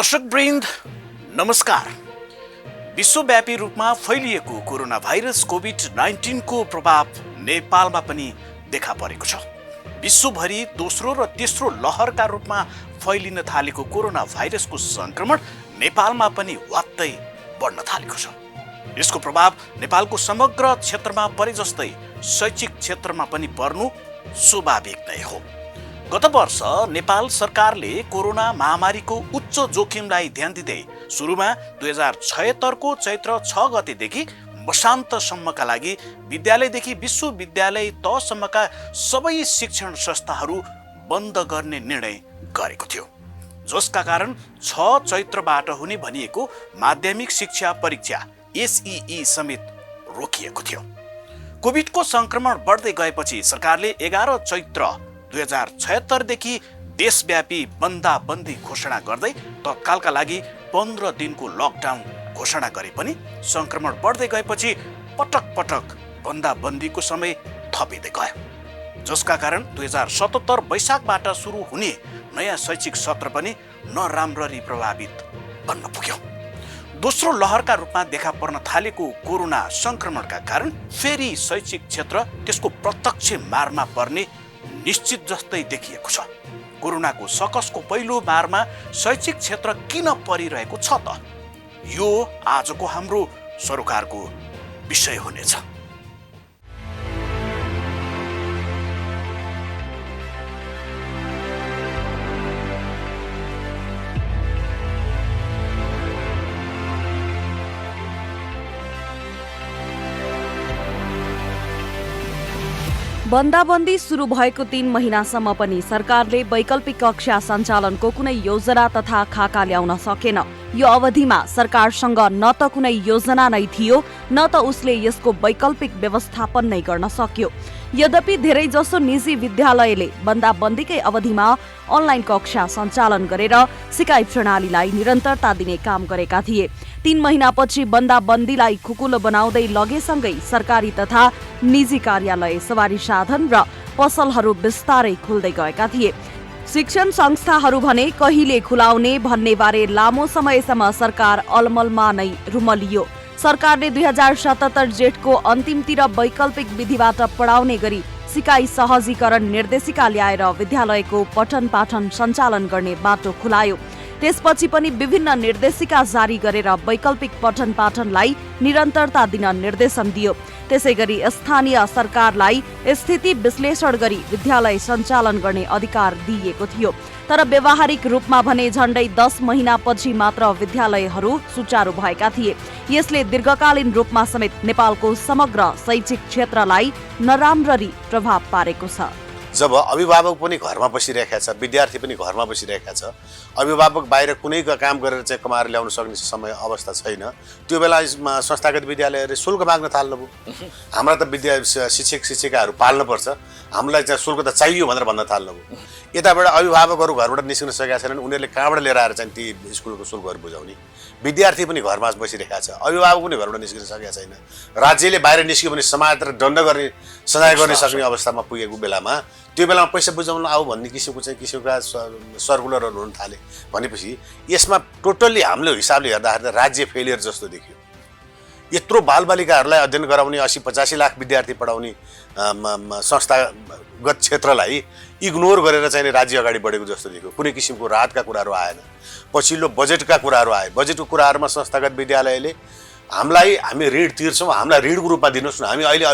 दर्शकवृन्द नमस्कार। विश्वव्यापी रूपमा फैलिएको कोरोना भाइरस कोभिड-19 को प्रभाव नेपालमा पनि देखा परेको छ। विश्वभरि दोस्रो र तेस्रो लहरका रूपमा फैलिन थालेको कोरोना भाइरसको संक्रमण नेपालमा पनि वात्तै बढ्न थालेको छ। यसको प्रभाव नेपालको समग्र क्षेत्रमा परे जस्तै शैक्षिक क्षेत्रमा पनि पर्नु स्वाभाविक नै हो। गत वर्ष नेपाल सरकारले कोरोना महामारीको उच्च जोखिमलाई ध्यान दिँदै सुरुमा 2076 को चैत्र 6 गतेदेखि वर्षान्तसम्मका लागि विद्यालयदेखि विश्वविद्यालय तहसम्मका सबै शिक्षण संस्थाहरू बन्द गर्ने निर्णय गरेको थियो, जसका कारण 6 चैत्रबाट हुने भनिएको माध्यमिक शिक्षा परीक्षा एसईई समेत रोकिएको थियो। कोभिडको संक्रमण बढ्दै गएपछि सरकारले 11 चैत्र 2076 देखि देशव्यापी बन्दाबन्दी घोषणा गर्दै तत्कालका लागि 15 दिनको लकडाउन घोषणा गरे पनि संक्रमण बढ्दै गएपछि पटक पटक बन्दाबन्दीको समय थपिँदै गयो, जसका कारण 2077 वैशाखबाट सुरु हुने नयाँ शैक्षिक सत्र पनि नराम्ररी प्रभावित बन्न पुग्यो। दोस्रो लहरका रूपमा देखा पर्न थालेको कोरोना संक्रमणका कारण फेरि शैक्षिक क्षेत्र त्यसको प्रत्यक्ष मारमा पर्ने निश्चित जस्तै देखिएको छ। कोरोनाको सकसको पहिलो मारमा शैक्षिक क्षेत्र किन परिरहेको छ त? यो आजको हाम्रो सरोकारको विषय हुनेछ। बन्दाबन्दी सुरु भएको 3 महिनासम्म पनि सरकारले वैकल्पिक कक्षा सञ्चालनको कुनै योजना तथा खाका ल्याउन सकेन। यो अवधिमा सरकारसँग न त कुनै योजना नै थियो, न त उसले यसको वैकल्पिक व्यवस्थापन नै गर्न सक्यो। यद्यपि धेरैजसो निजी विद्यालयले बन्दाबन्दीकै अवधिमा अनलाइन कक्षा सञ्चालन गरेर सिकाइ प्रणालीलाई निरन्तरता दिने काम गरेका थिए। 3 महिनापछि बन्दाबन्दीलाई खुकुलो बनाउँदै लगेसँगै सरकारी तथा निजी कार्यालय, सवारी साधन र पसलहरू बिस्तारै खुल्दै गएका थिए। शिक्षण संस्थाहरू भने कहिले खुलाउने भन्ने बारे लामो समयसम्म सरकार अलमलमा नै रुमलियो। सरकारले 2077 जेठको अन्तिमतिर वैकल्पिक विधिबाट पढाउने गरी सिकाइ सहजीकरण निर्देशिका ल्याएर विद्यालयको पठन पाठन सञ्चालन गर्ने बाटो खुलायो। त्यसपछि पनि विभिन्न निर्देशिका जारी गरेर वैकल्पिक पठन पाठनलाई निरन्तरता दिन निर्देशन दियो। त्यसैगरी स्थानीय सरकारलाई स्थिति विश्लेषण गरी विद्यालय सञ्चालन गर्ने अधिकार दिइएको थियो। तर व्यावहारिक रूपमा भने झण्डै 10 महिनापछि मात्र विद्यालयहरू सुचारू भएका थिए। यसले दीर्घकालीन रूपमा समेत नेपालको समग्र शैक्षिक क्षेत्रलाई नराम्ररी प्रभाव पारेको छ। जब अभिभावक पनि घरमा बसिरहेका छ, विद्यार्थी पनि घरमा बसिरहेका छ, अभिभावक बाहिर कुनै काम गरेर चाहिँ कमाएर ल्याउन सक्ने समय अवस्था छैन, त्यो बेला संस्थागत विद्यालयहरूले शुल्क माग्न थाल्नुभयो। हाम्रा त शिक्षक शिक्षिकाहरू पाल्नुपर्छ, हामीलाई चाहिँ शुल्क त चाहियो भनेर भन्न थाल्नुभयो। यताबाट अभिभावकहरू घरबाट निस्किन सकेका छैनन्, उनीहरूले कहाँबाट लिएर आएर चाहिँ ती स्कुलको शुल्कहरू बुझाउने। विद्यार्थी पनि घरमा बसिरहेका छ, अभिभावक पनि घरबाट निस्किन सकेका छैन। राज्यले बाहिर निस्क्यो भने समातेर दण्ड गर्ने, सजाय गर्ने सक्ने अवस्थामा पुगेको बेलामा त्यो बेलामा पैसा बुझाउन आऊ भन्ने किसिमका सर्कुलरहरू हुन थाले भनेपछि यसमा टोटल्ली हाम्रो हिसाबले हेर्दाखेरि राज्य फेलियर जस्तो देखियो। यत्रो बालबालिकाहरूलाई अध्ययन गराउने 80-85 लाख विद्यार्थी पढाउने संस्थागत क्षेत्रलाई इग्नोर गरेर चाहिँ राज्य अगाडि बढेको जस्तो देखियो। कुनै किसिमको राहतका कुराहरू आएन। पछिल्लो बजेटका कुराहरू आए। बजेटको कुराहरूमा संस्थागत विद्यालयले हामी ऋण तिर्छौँ, हामीलाई ऋणको रूपमा दिनुहोस् न, हामी अहिले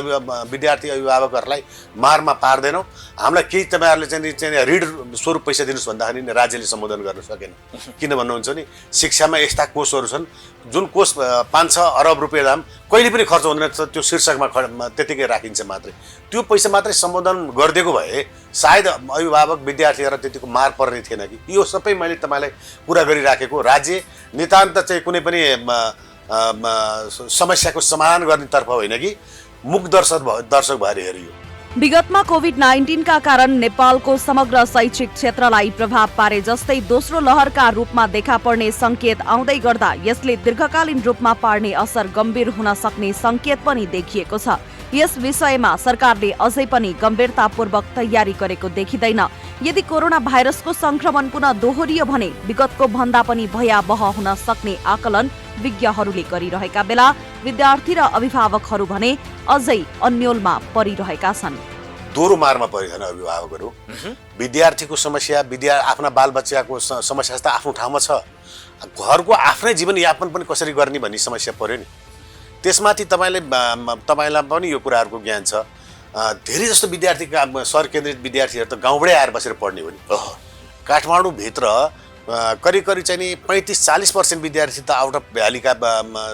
विद्यार्थी अभिभावकहरूलाई मारमा पार्दैनौँ, हामीलाई केही तपाईँहरूले चाहिँ ऋण स्वरूप पैसा दिनुहोस् भन्दाखेरि राज्यले सम्बोधन गर्न सकेन। किन भन्नुहुन्छ भने शिक्षामा यस्ता कोषहरू छन् जुन कोष 5-6 अरब रुपियाँ दाम कहिले पनि खर्च हुँदैन, त्यो शीर्षकमा त्यतिकै राखिन्छ मात्रै। त्यो पैसा मात्रै सम्बोधन गरिदिएको भए सायद अभिभावक विद्यार्थीहरूलाई त्यतिको मार पर्ने थिएन कि। यो सबै मैले तपाईँलाई कुरा गरिराखेको राज्य नितान्त चाहिँ कुनै पनि समस्याको समाधान गर्नेतर्फ होइन कि मुख दर्शक भएर हेरियो। विगतमा कोभिड-19 का कारण नेपालको समग्र शैक्षिक क्षेत्रलाई प्रभाव पारे जस्तै दोस्रो लहरका रूपमा देखा पर्ने संकेत आउँदै गर्दा यसले दीर्घकालीन रूपमा पार्ने असर गम्भीर हुन सक्ने संकेत पनि देखिएको छ। यस विषयमा सरकारले अझै पनि गम्भीरतापूर्वक तयारी गरेको देखिँदैन। यदि कोरोना भाइरसको संक्रमण पुनः दोहोरियो भने विगतको भन्दा पनि भयावह हुन सक्ने आकलन विज्ञहरूले गरिरहेका बेला विद्यार्थी र अभिभावकहरू भने अझै अन्योलमा परिरहेका छन्। दोहोरो मारमा परिछन् अभिभावकहरू। विद्यार्थीको समस्या, आफ्ना बालबच्चाको समस्या त आफ्नो ठाउँमा छ, घरको आफ्नै जीवनयापन पनि कसरी गर्ने भन्ने समस्या पर्यो नि। त्यसमाथि तपाईँलाई पनि यो कुराहरूको ज्ञान छ। धेरै जस्तो विद्यार्थीका सहर केन्द्रित विद्यार्थीहरू त गाउँबाटै आएर बसेर पढ्ने हो नि। काठमाडौँभित्र करिब चाहिँ नि 35-40% विद्यार्थी त आउट अफ भ्यालीका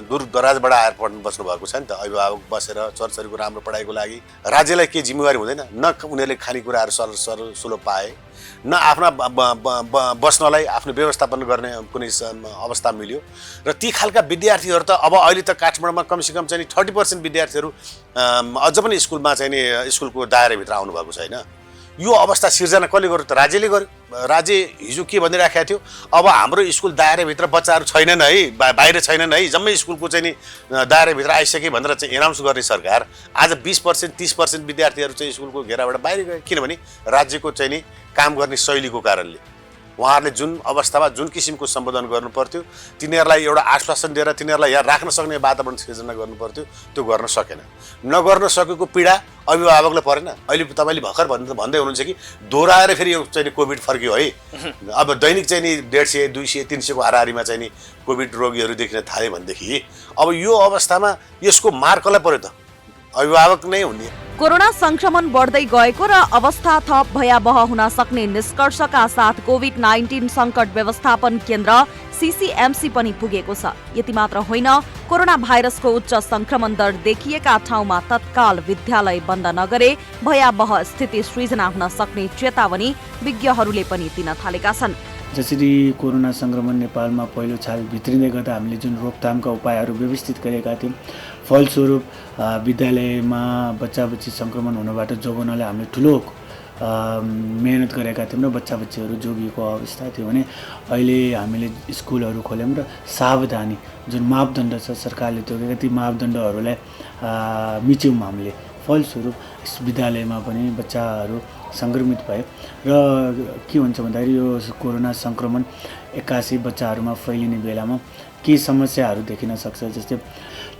दूर दराजबाट आएर पढ्नु बस्नु भएको छ नि त। अभिभावक बसेर छोराछोरीको राम्रो पढाइको लागि राज्यलाई के जिम्मेवारी हुँदैन? न उनीहरूले खानेकुराहरू सरल सुलभ पाए, न आफ्ना बस्नलाई आफ्नो व्यवस्थापन गर्ने कुनै अवस्था मिल्यो। र ती खालका विद्यार्थीहरू त अब अहिले त काठमाडौँमा कमसेकम चाहिँ 30% विद्यार्थीहरू अझ पनि स्कुलमा चाहिँ नि स्कुलको दायराभित्र आउनु भएको छैन। यो अवस्था सिर्जना कसले गर्यो त? राज्यले गर्यो। राज्य हिजो के भनिराखेको थियो, अब हाम्रो स्कुल दायराभित्र बच्चाहरू छैनन् है, बाहिर छैनन् है, जम्मै स्कुलको चाहिँ नि दायराभित्र आइसके भनेर चाहिँ एनाउन्स गर्ने सरकार आज 20% 30% विद्यार्थीहरू चाहिँ स्कुलको घेराबाट बाहिर गए। किनभने राज्यको चाहिँ नि काम गर्ने शैलीको कारणले उहाँहरूले जुन अवस्थामा जुन किसिमको सम्बोधन गर्नु पर्थ्यो, तिनीहरूलाई एउटा आश्वासन दिएर तिनीहरूलाई यहाँ राख्न सक्ने वातावरण सिर्जना गर्नु पर्थ्यो, त्यो गर्न सकेन। नगर्न सकेको पीडा अभिभावकलाई परेन। अहिले तपाईँले भर्खर भन्दै हुनुहुन्छ कि दोहोऱ्याएर फेरि यो चाहिँ कोभिड फर्कियो है। अब दैनिक चाहिँ नि 150, 200, 300 को हाराहारीमा चाहिँ नि कोभिड रोगीहरू देखिन थाले भनेदेखि अब यो अवस्थामा यसको मार कसलाई पर्यो त? अभिभावक नै हुने। कोरोना संक्रमण बढ्दै गएको र अवस्था थप भयावह हुन सक्ने निष्कर्षका साथ कोभिड-19 संकट व्यवस्थापन केन्द्र सीसीएमसी पनि पुगेको छ। यति मात्र होइन, कोरोना भाइरसको उच्च संक्रमण दर देखिएका ठाउँमा तत्काल विद्यालय बन्द नगरे भयावह स्थिति सृजना हुन सक्ने चेतावनी विज्ञहरूले पनि दिन थालेका छन्। जसरी कोरोना संक्रमण नेपालमा पहिलो छाल भित्रिँदै गर्दा हामीले जुन रोकथामका उपायहरू व्यवस्थित गरेका थियौँ, फलस्वरूप विद्यालयमा बच्चा-बच्ची संक्रमण हुनबाट जोगाउनलाई हामीले ठुलो मेहनत गरेका थियौँ र बच्चा-बच्चीहरू जोगिएको अवस्था थियो भने अहिले हामीले स्कुलहरू खोल्यौँ र सावधानी जुन मापदण्ड छ सरकारले तोकेका ती मापदण्डहरूलाई मिच्यौँ हामीले। फलस्वरूप विद्यालयमा पनि बच्चाहरू सङ्क्रमित भए र के हुन्छ भन्दाखेरि यो कोरोना सङ्क्रमण एक्कासी बच्चाहरूमा फैलिने बेलामा के समस्याहरू देखिन सक्छ। जस्तै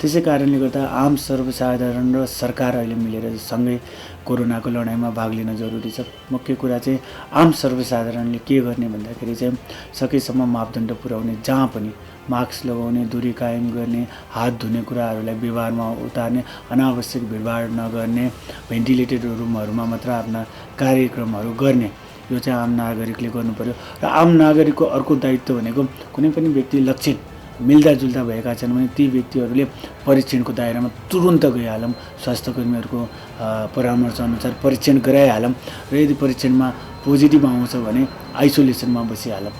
त्यसै कारणले गर्दा आम सर्वसाधारण र सरकार अहिले मिलेर सँगै कोरोनाको लडाइँमा भाग लिन जरुरी छ। मुख्य कुरा चाहिँ आम सर्वसाधारणले के गर्ने भन्दाखेरि चाहिँ सकेसम्म मापदण्ड पुर्याउने, जहाँ पनि मास्क लगाउने, दूरी कायम गर्ने, हात धुने कुराहरूलाई व्यवहारमा उतार्ने, अनावश्यक भिडभाड नगर्ने, भेन्टिलेटेड रुमहरूमा मात्र आफ्ना कार्यक्रमहरू गर्ने, यो चाहिँ आम नागरिकले गर्नु पर्यो। र आम नागरिकको अर्को दायित्व भनेको कुनै पनि व्यक्ति लक्षण मिल्दाजुल्दा भएका छन् भने ती व्यक्तिहरूले परीक्षणको दायरामा तुरुन्त गइहालौँ, स्वास्थ्यकर्मीहरूको परामर्श अनुसार परीक्षण गराइहालौँ र यदि परीक्षणमा पोजिटिभ आउँछ भने आइसोलेसनमा बसिहालौँ।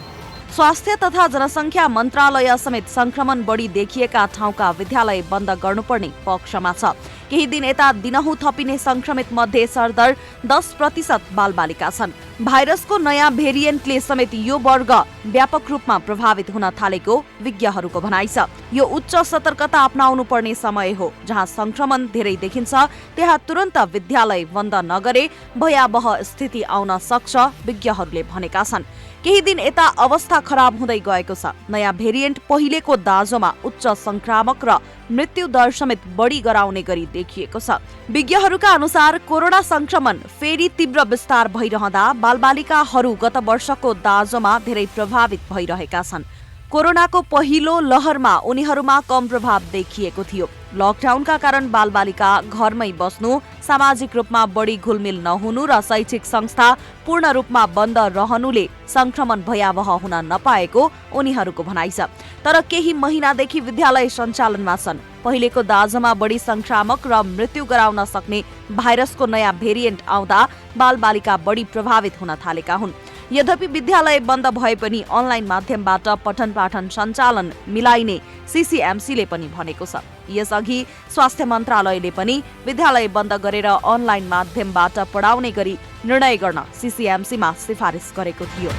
स्वास्थ्य तथा जनसङ्ख्या मन्त्रालय समेत संक्रमण बढी देखिएका ठाउँका विद्यालय बन्द गर्नुपर्ने पक्षमा छ। केही दिन यता दिनहुँ थपिने संक्रमित मध्ये सरदर 10% बालबालिका छन्। भाइरसको नयाँ भेरिएन्टले समेत यो वर्ग व्यापक रूपमा प्रभावित हुन थालेको विज्ञहरूको भनाइ छ। यो उच्च सतर्कता अपनाउनु पर्ने समय हो। जहाँ संक्रमण धेरै देखिन्छ त्यहाँ तुरन्त विद्यालय बन्द नगरे भयावह स्थिति आउन सक्छ विज्ञहरूले भनेका छन्। केही दिन यता अवस्था खराब हुँदै गएको छ। नयाँ भेरिएन्ट पहिलेको दाँजोमा उच्च संक्रामक र मृत्यु दर समेत बढी गराउने गरी देखिएको छ। विज्ञहरूका अनुसार कोरोना संक्रमण फेरि तीव्र विस्तार भइरहँदा बालबालिकाहरू गत वर्षको दाँजोमा धेरै प्रभावित भइरहेका छन्। कोरोनाको पहिलो लहरमा उनीहरूमा कम प्रभाव देखिएको थियो। लकडाउनका कारण बालबालिका घरमै बस्नु, सामाजिक रूपमा बढी घुलमिल नहुनु र शैक्षिक संस्था पूर्ण रूपमा बन्द रहनुले संक्रमण भयावह हुन नपाएको उनीहरूको भनाइ छ। तर केही महिनादेखि विद्यालय सञ्चालनमा छन्। पहिलेको दाँजोमा बढी संक्रामक र मृत्यु गराउन सक्ने भाइरसको नयाँ भेरिएन्ट आउँदा बालबालिका बढी प्रभावित हुन थालेका हुन्। यद्यपि विद्यालय बन्द भए पनि अनलाइन माध्यमबाट पठन पाठन सञ्चालन मिलाइने सीसीएमसीले पनि भनेको छ। यसअघि स्वास्थ्य मन्त्रालयले पनि विद्यालय बन्द गरेर अनलाइन माध्यमबाट पढाउने गरी निर्णय गर्न सीसीएमसीमा सिफारिस गरेको थियो।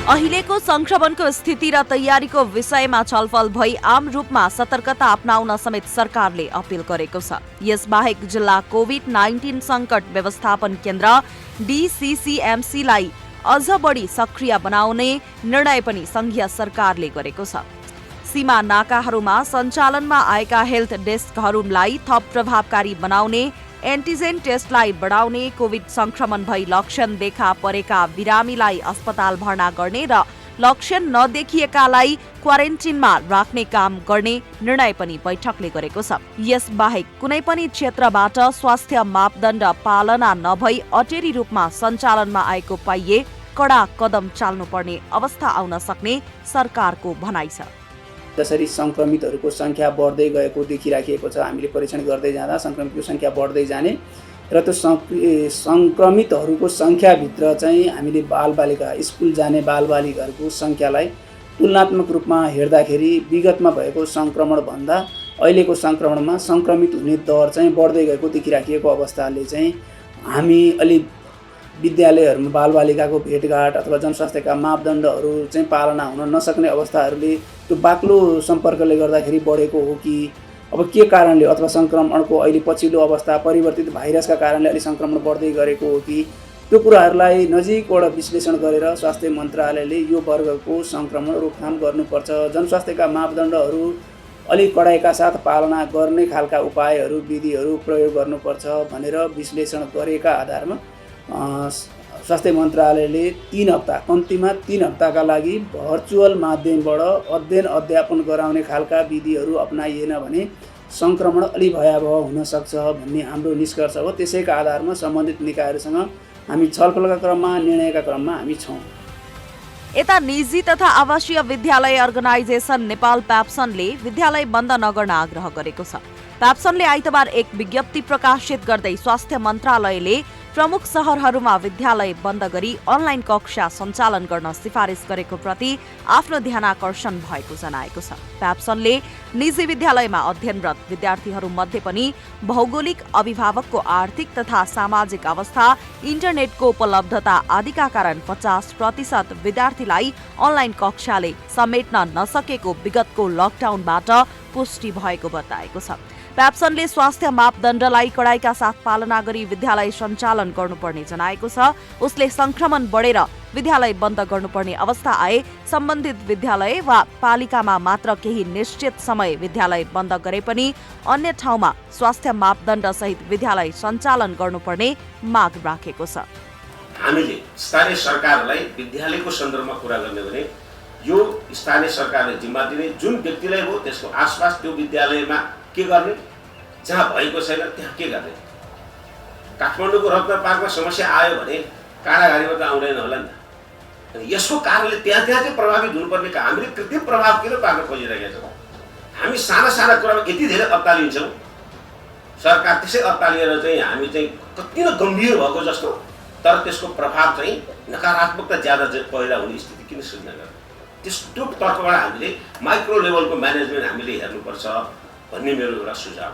अहिलेको संक्रमणको स्थिति र तयारीको विषयमा छलफल भई आम रूपमा सतर्कता अपनाउन समेत सरकारले अपील गरेको छ। यसबाहेक जिल्ला कोभिड-19 संकट व्यवस्थापन केन्द्र DCCMC-लाई अझ बढी सक्रिय बनाउने निर्णय पनि संघीय सरकारले गरेको छ। सीमा नाकाहरूमा सञ्चालनमा आएका हेल्थ डेस्कहरूलाई थप प्रभावकारी बनाउने, एन्टिजेन टेस्टलाई बढाउने, कोभिड संक्रमण भई लक्षण देखा परेका बिरामीलाई अस्पताल भर्ना गर्ने र लक्षण नदेखिएकालाई क्वारेन्टिनमा राख्ने काम गर्ने निर्णय पनि बैठकले गरेको छ। यसबाहेक कुनै पनि क्षेत्रबाट स्वास्थ्य मापदण्ड पालना नभई अटेरी रूपमा सञ्चालनमा आएको पाइए कडा कदम चाल्नुपर्ने अवस्था आउन सक्ने सरकारको भनाइ छ। जसरी संक्रमितहरूको संख्या बढ्दै गएको देखिराखिएको छ, हामीले परीक्षण गर्दै जाँदा संक्रमितको संख्या बढ्दै जाने र त्यो संक्रमितहरूको संख्याभित्र चाहिँ हामीले बालबालिका स्कुल जाने बालबालिकाहरूको संख्यालाई तुलनात्मक रूपमा हेर्दाखेरि विगतमा भएको संक्रमणभन्दा अहिलेको संक्रमणमा संक्रमित हुने दर चाहिँ बढ्दै गएको देखिराखिएको अवस्थाले चाहिँ हामी अलि विद्यालयहरूमा बालबालिकाको भेटघाट अथवा जनस्वास्थ्यका मापदण्डहरू चाहिँ पालना हुन नसक्ने अवस्थाहरूले त्यो बाक्लो सम्पर्कले गर्दाखेरि बढेको हो कि अब के कारणले अथवा संक्रमणको अहिले पछिल्लो अवस्था परिवर्तित भाइरसका कारणले अलि संक्रमण बढ्दै गरेको हो कि त्यो कुराहरूलाई नजिकबाट विश्लेषण गरेर स्वास्थ्य मन्त्रालयले यो वर्गको संक्रमण रोकथाम गर्नुपर्छ, जनस्वास्थ्यका मापदण्डहरू अलिक कडाइका साथ पालना गर्ने खालका उपायहरू विधिहरू प्रयोग गर्नुपर्छ भनेर विश्लेषण गरेका आधारमा स्वास्थ्य मन्त्रालयले 3 हप्ता कम्तीमा 3 हप्ताका लागि भर्चुअल माध्यमबाट अध्ययन अध्यापन गराउने खालका विधिहरू अपनाइएन भने संक्रमण अलि भयावह हुन सक्छ भन्ने हाम्रो निष्कर्ष हो। त्यसैका आधारमा सम्बन्धित निकायहरूसँग हामी छलफलका क्रममा निर्णयका क्रममा हामी छौँ। यता निजी तथा आवासीय विद्यालय अर्गनाइजेसन नेपाल प्याप्सनले विद्यालय बन्द नगर्न आग्रह गरेको छ। प्याप्सनले आइतबार एक विज्ञप्ति प्रकाशित गर्दै स्वास्थ्य मन्त्रालयले प्रमुख शहरहरूमा विद्यालय बन्द गरी अनलाइन कक्षा सञ्चालन गर्न सिफारिस गरेको प्रति आफ्नो ध्यानाकर्षण भएको जनाएको छ। प्याप्सनले निजी विद्यालयमा अध्ययनरत विद्यार्थीहरूमध्ये पनि भौगोलिक, अभिभावकको आर्थिक तथा सामाजिक अवस्था, इन्टरनेटको उपलब्धता आदिका कारण 50% विद्यार्थीलाई अनलाइन कक्षाले समेट्न नसकेको विगतको लकडाउनबाट पुष्टि भएको बताएको छ। प्याप्सनले स्वास्थ्य मापदण्डलाई कडाइका साथ पालना गरी विद्यालय सञ्चालन गर्नुपर्ने जनाएको छ। उसले संक्रमण बढेर विद्यालय बन्द गर्नुपर्ने अवस्था आए सम्बन्धित विद्यालय वा पालिकामा मात्र केही निश्चित समय विद्यालय बन्द गरे पनि अन्य ठाउँमा स्वास्थ्य मापदण्ड सहित विद्यालय सञ्चालन गर्नुपर्ने माग राखेको छ। हामीले स्थानीय सरकारलाई विद्यालयको सन्दर्भमा कुरा गर्ने भने यो स्थानीय सरकारले जिम्मा दिने, जुन व्यक्तिलाई हो त्यसको आसपास त्यो विद्यालयमा के गर्ने, जहाँ भएको छैन त्यहाँ के गर्ने। काठमाडौँको रत्न पार्कमा समस्या आयो भने काँडाघारीमा त आउँदैन होला नि त। यसको कारणले त्यहाँ चाहिँ प्रभावित हुनुपर्ने हामीले कृत्रिम प्रभाव किन पार्न खोजिरहेका छौँ? हामी साना साना कुरामा यति धेरै अत्तालिन्छौँ, सरकार त्यसै अत्तालिएर चाहिँ हामी चाहिँ कति न गम्भीर भएको जस्तो, तर त्यसको प्रभाव चाहिँ नकारात्मकता ज्यादा पैदा हुने स्थिति किन सृजना गर्ने? त्यो तर्फबाट हामीले माइक्रो लेभलको म्यानेजमेन्ट हामीले हेर्नुपर्छ भन्ने मेरो एउटा सुझाव।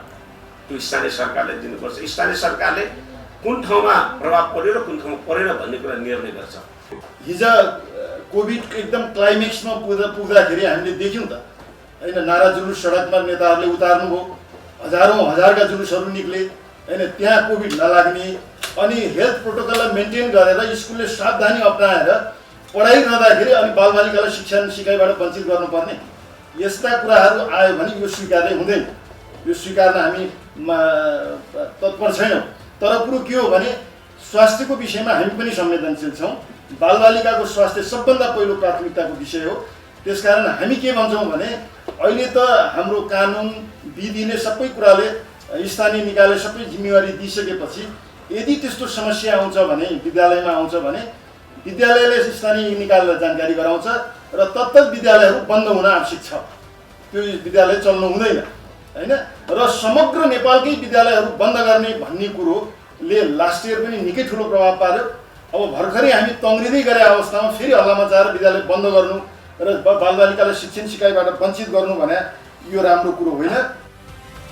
त्यो स्थानीय सरकारले दिनुपर्छ। स्थानीय सरकारले कुन ठाउँमा प्रभाव पर्यो र कुन ठाउँमा परेन भन्ने कुरा निर्णय गर्छ। हिजो कोभिडको एकदम क्लाइमेक्समा पुग्दाखेरि हामीले देख्यौँ त होइन, नारा जुलुस सडकमा नेताहरूले उतार्नुभयो, हजारका जुलुसहरू निक्ले होइन, त्यहाँ कोभिड नलाग्ने अनि हेल्थ प्रोटोकललाई मेन्टेन गरेर स्कुलले सावधानी अपनाएर पढाइ गर्दाखेरि अनि बालबालिकालाई शिक्षा सिकाइबाट वञ्चित गर्नुपर्ने यस्ता कुराहरू आयो भने यो स्वीकार्य हुँदैन। यो स्वीकार्न हामी तत्पर छैनौँ। तर कुरो के हो भने स्वास्थ्यको विषयमा हामी पनि संवेदनशील छौँ। बालबालिकाको स्वास्थ्य सबभन्दा पहिलो प्राथमिकताको विषय हो। त्यसकारण हामी के भन्छौँ भने अहिले त हाम्रो कानुन विधिले सबै कुराले स्थानीय निकायले सबै जिम्मेवारी दिइसकेपछि यदि त्यस्तो समस्या आउँछ भने विद्यालयमा आउँछ भने विद्यालयले स्थानीय निकायलाई जानकारी गराउँछ र तत्त विद्यालयहरू बन्द हुन आवश्यक छ। त्यो विद्यालय चल्नु हुँदैन होइन। र समग्र नेपालकै विद्यालयहरू बन्द गर्ने भन्ने कुरोले लास्ट इयर पनि निकै ठुलो प्रभाव पार्यो। अब भर्खरै हामी तङ्ग्रिँदै गरे अवस्थामा फेरि हल्ला मचाएर विद्यालय बन्द गर्नु र बालबालिकालाई शिक्षण सिकाइबाट वञ्चित गर्नु भने यो राम्रो कुरो होइन।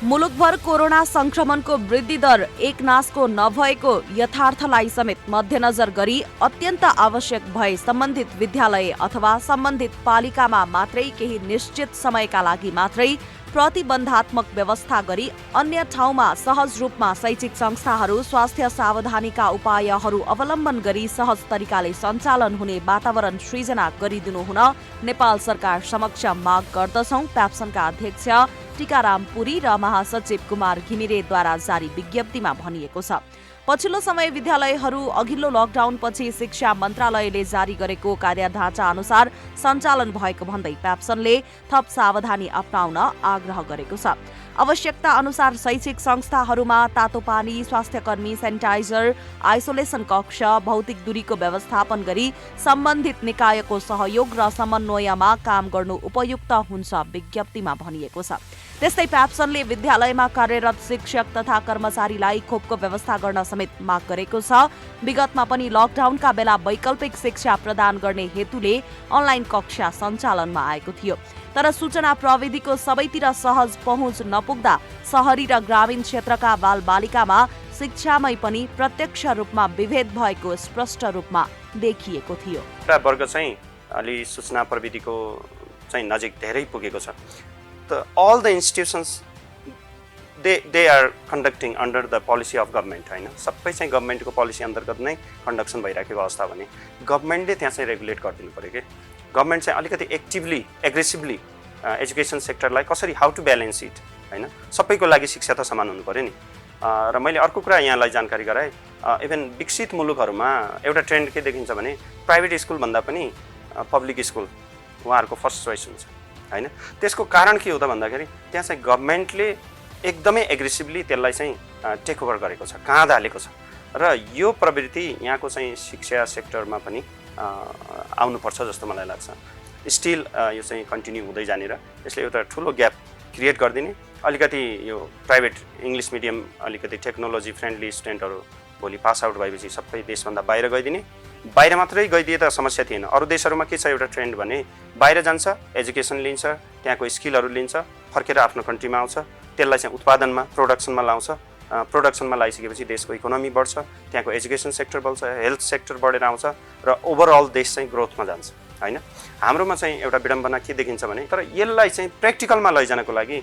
मुलुकभर कोरोना संक्रमणको वृद्धि दर एकनासको नभएको यथार्थलाई समेत मध्यनजर गरी अत्यन्त आवश्यक भए सम्बन्धित विद्यालय अथवा सम्बन्धित पालिकामा मात्रै केही निश्चित समयका लागि मात्रै प्रतिबन्धात्मक व्यवस्था गरी अन्य ठाउँमा सहज रूपमा शैक्षिक संस्थाहरू स्वास्थ्य सावधानीका उपायहरू अवलम्बन गरी सहज तरिकाले सञ्चालन हुने वातावरण सृजना गरिदिनु हुन नेपाल सरकार समक्ष माग गर्दछौं। प्याप्सनका अध्यक्ष टीकाराम पुरी र महासचिव कुमार घिमिरेद्वारा जारी विज्ञप्तिमा भनिएको छ। पछिल्लो समय विद्यालयहरू अघिल्लो लकडाउनपछि शिक्षा मन्त्रालयले जारी गरेको कार्यढाँचा अनुसार सञ्चालन भएको भन्दै प्याप्सनले थप सावधानी अपनाउन आग्रह गरेको छ। आवश्यकता अनुसार शैक्षिक संस्थाहरूमा तातो पानी, स्वास्थ्यकर्मी, सेनिटाइजर, आइसोलेसन कक्ष, भौतिक दूरीको व्यवस्थापन गरी सम्बन्धित निकायको सहयोग र समन्वयमा काम गर्नु उपयुक्त हुन्छ विज्ञप्तिमा भनिएको छ। त्यस्तै प्याप्सनले विद्यालयमा कार्यरत शिक्षक तथा कर्मचारीलाई खोपको व्यवस्था गर्न समेत माग गरेको छ। विगतमा पनि लकडाउनका बेला वैकल्पिक शिक्षा प्रदान गर्ने हेतुले अनलाइन कक्षा सञ्चालनमा आएको थियो। तर सूचना प्रविधिको सबैतिर सहज पहुँच नपुग्दा शहरी र ग्रामीण क्षेत्रका बालबालिकामा शिक्षामै पनि प्रत्यक्ष रूपमा विभेद भएको स्पष्ट रूपमा देखिएको थियो। एउटा वर्ग चाहिँ अलि सूचना प्रविधिको चाहिँ नजिक धेरै पुगेको छ। all the institutions they are conducting under the policy of government हैन, सबै चाहिँ गभर्नमेन्टको पोलिसी अन्तर्गत नै कन्डक्सन भइराखेको अवस्था भने गभर्नमेन्टले त्यहाँ चाहिँ रेगुलेट गरिदिनु पर्यो के। गभर्नमेन्ट चाहिँ अलिकति एक्टिभली एग्रेसिभली एजुकेसन सेक्टरलाई कसरी हाउ टु ब्यालेन्स इट हैन, सबैको लागि शिक्षा त समान हुनु पर्यो नि। र मैले अर्को कुरा यहाँलाई जानकारी गराएँ, इभन विकसित मुलुकहरूमा एउटा ट्रेन्ड के देखिन्छ भने प्राइभेट स्कुल भन्दा पनि पब्लिक स्कुल उहाँहरूको फर्स्ट चोइस हुन्छ हैन। त्यसको कारण के हो त भन्दाखेरि त्यहाँ चाहिँ गभर्नमेन्टले एकदमै एग्रेसिभली त्यसलाई चाहिँ टेक ओभर गरेको छ, काँध हालेको छ र यो प्रवृत्ति यहाँको चाहिँ शिक्षा सेक्टरमा पनि आउनुपर्छ जस्तो मलाई लाग्छ। स्टिल यो चाहिँ कन्टिन्यू हुँदै जाने र यसले एउटा ठुलो ग्याप क्रिएट गरिदिने, अलिकति यो प्राइभेट इङ्ग्लिस मिडियम अलिकति टेक्नोलोजी फ्रेन्डली स्टुडेन्टहरू भोलि पास आउट भएपछि सबै देशभन्दा बाहिर गइदिने। बाहिर मात्रै गइदिए त समस्या थिएन, अरू देशहरूमा के छ एउटा ट्रेन्ड भने बाहिर जान्छ, एजुकेसन लिन्छ, त्यहाँको स्किलहरू लिन्छ, फर्केर आफ्नो कन्ट्रीमा आउँछ, त्यसलाई चाहिँ उत्पादनमा प्रोडक्सनमा लाउँछ, प्रोडक्सनमा लगाइसकेपछि देशको इकोनोमी बढ्छ, त्यहाँको एजुकेसन सेक्टर बढ्छ, हेल्थ सेक्टर बढेर आउँछ र ओभरअल देश चाहिँ ग्रोथमा जान्छ हैन। हाम्रोमा चाहिँ एउटा विडम्बना के देखिन्छ भने तर यसलाई चाहिँ प्र्याक्टिकलमा लैजानको लागि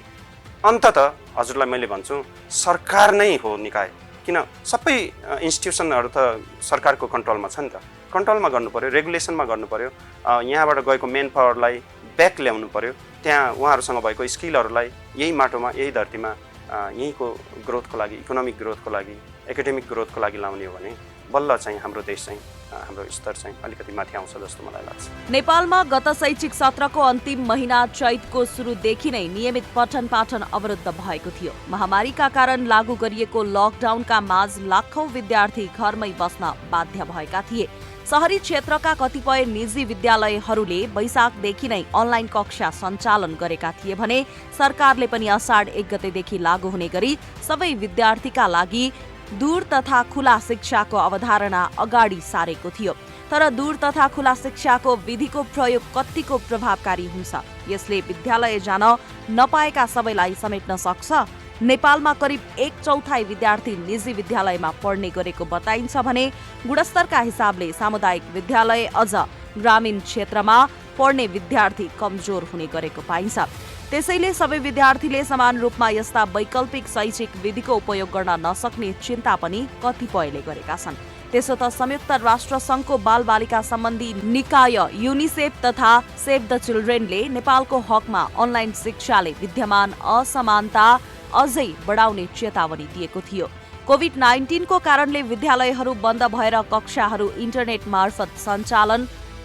अन्ततः हजुरलाई मैले भन्छु सरकार नै हो निकाय, किन सबै इन्स्टिट्युसनहरू त सरकारको कन्ट्रोलमा छ नि त। कन्ट्रोलमा गर्नु पर्यो, रेगुलेसनमा गर्नु पर्यो, यहाँबाट गएको मेन पावरलाई ब्याक ल्याउनु पर्यो, त्यहाँ उहाँहरूसँग भएको स्किलहरूलाई यही माटोमा यही धरतीमा यहीँको ग्रोथको लागि, इकोनोमिक ग्रोथको लागि, एकाडेमिक ग्रोथको लागि लाउने हो भने बल्ल चाहिँ हाम्रो देश चाहिँ हाम्रो स्तर चाहिँ अलिकति माथि आउँछ जस्तो मलाई लाग्छ। नेपालमा गत शैक्षिक सत्रको अन्तिम महिना चैतको सुरुदेखि नै नियमित पठन पाठन अवरुद्ध भएको थियो। महामारीका कारण लागू गरिएको लकडाउनका माझ लाखौं विद्यार्थी घरमै बस्न बाध्य भएका थिए। शहरी क्षेत्रका कतिपय निजी विद्यालयहरूले वैशाखदेखि नै अनलाइन कक्षा सञ्चालन गरेका थिए भने सरकारले पनि असाढ 1 गतेदेखि लागू हुने गरी सबै विद्यार्थीका लागि दूर तथा खुला शिक्षाको अवधारणा अगाडि सारेको थियो। तर दूर तथा खुला शिक्षाको विधिको प्रयोग कतिको प्रभावकारी हुन्छ, यसले विद्यालय जान नपाएका सबैलाई समेट्न सक्छ। नेपालमा करिब 1/4 विद्यार्थी निजी विद्यालयमा पढ्ने गरेको बताइन्छ भने गुणस्तरका हिसाबले सामुदायिक विद्यालय अझ ग्रामीण क्षेत्रमा पढ्ने विद्यार्थी कमजोर हुने गरेको पाइन्छ। त्यसैले सबै विद्यार्थीले समान रूपमा यस्ता वैकल्पिक शैक्षिक विधिको उपयोग गर्न नसक्ने चिन्ता पनि कतिपयले गरेका छन्। त्यसो त संयुक्त राष्ट्र संघको बालबालिका सम्बन्धी निकाय युनिसेफ तथा सेभ द चिल्ड्रेनले नेपालको हकमा अनलाइन शिक्षाले विद्यमान असमानता अझै बढाउने चेतावनी दिएको थियो। कोभिड-19 को कारणले विद्यालयहरू बन्द भएर कक्षाहरू इन्टरनेट मार्फत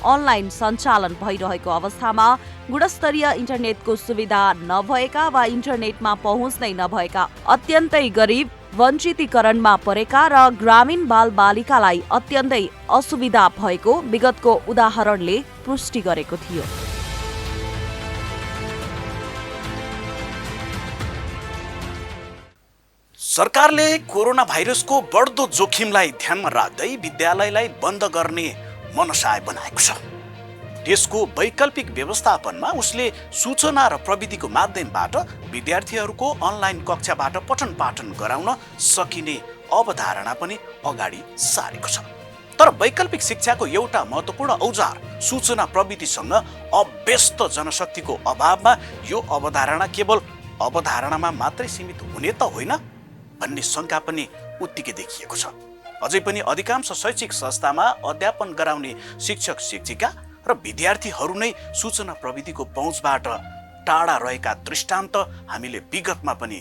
अनलाइन सञ्चालन भइरहेको अवस्थामा गुणस्तरीय इन्टरनेटको सुविधा नभएका वा इन्टरनेटमा पहुँच नै नभएका अत्यन्तै गरिब, वञ्चितीकरणमा परेका र ग्रामीण बालबालिकालाई अत्यन्तै असुविधा भएको विगतको उदाहरणले पुष्टि गरेको थियो। सरकारले कोरोना भाइरसको बढ्दो जोखिमलाई ध्यानमा राख्दै विद्यालयलाई बन्द गर्ने मनसाय बनाएको छ। देशको वैकल्पिक व्यवस्थापनमा उसले सूचना र प्रविधिको माध्यमबाट विद्यार्थीहरूको अनलाइन कक्षाबाट पठन पाठन गराउन सकिने अवधारणा पनि अगाडि सारेको छ। तर वैकल्पिक शिक्षाको एउटा महत्त्वपूर्ण औजार सूचना प्रविधिसँग अभ्यस्त जनशक्तिको अभावमा यो अवधारणा केवल अवधारणामा मात्रै सीमित हुने त होइन भन्ने शङ्का पनि उत्तिकै देखिएको छ। अझै पनि अधिकांश शैक्षिक संस्थामा अध्यापन गराउने शिक्षक शिक्षिका र विद्यार्थीहरू नै सूचना प्रविधिको पहुँचबाट टाढा रहेका दृष्टान्त हामीले विगतमा पनि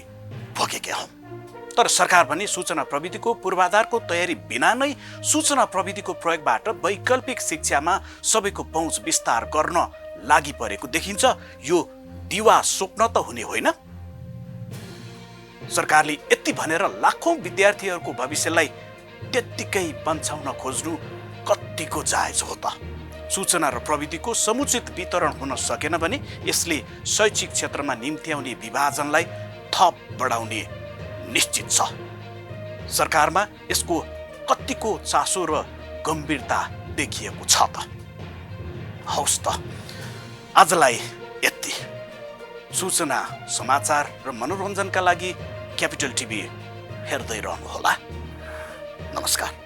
भोगेका हौँ। तर सरकार भने सूचना प्रविधिको पूर्वाधारको तयारी बिना नै सूचना प्रविधिको प्रयोगबाट वैकल्पिक शिक्षामा सबैको पहुँच विस्तार गर्न लागि परेको देखिन्छ। यो दिवा स्वप्न त हुने होइन। सरकारले यति भनेर लाखौं विद्यार्थीहरूको भविष्यलाई त्यत्तिकै बन्छाउन खोज्नु कतिको जायज हो त? सूचना र प्रविधिको समुचित वितरण हुन सकेन भने यसले शैक्षिक क्षेत्रमा निम्त्याउने विभाजनलाई थप बढाउने निश्चित छ। सरकारमा यसको कतिको चासो र गम्भीरता देखिएको छ त? हौस् त, आजलाई यति। सूचना, समाचार र मनोरञ्जनका लागि क्यापिटल टिभी हेर्दै रहनुहोला। नमस्कार।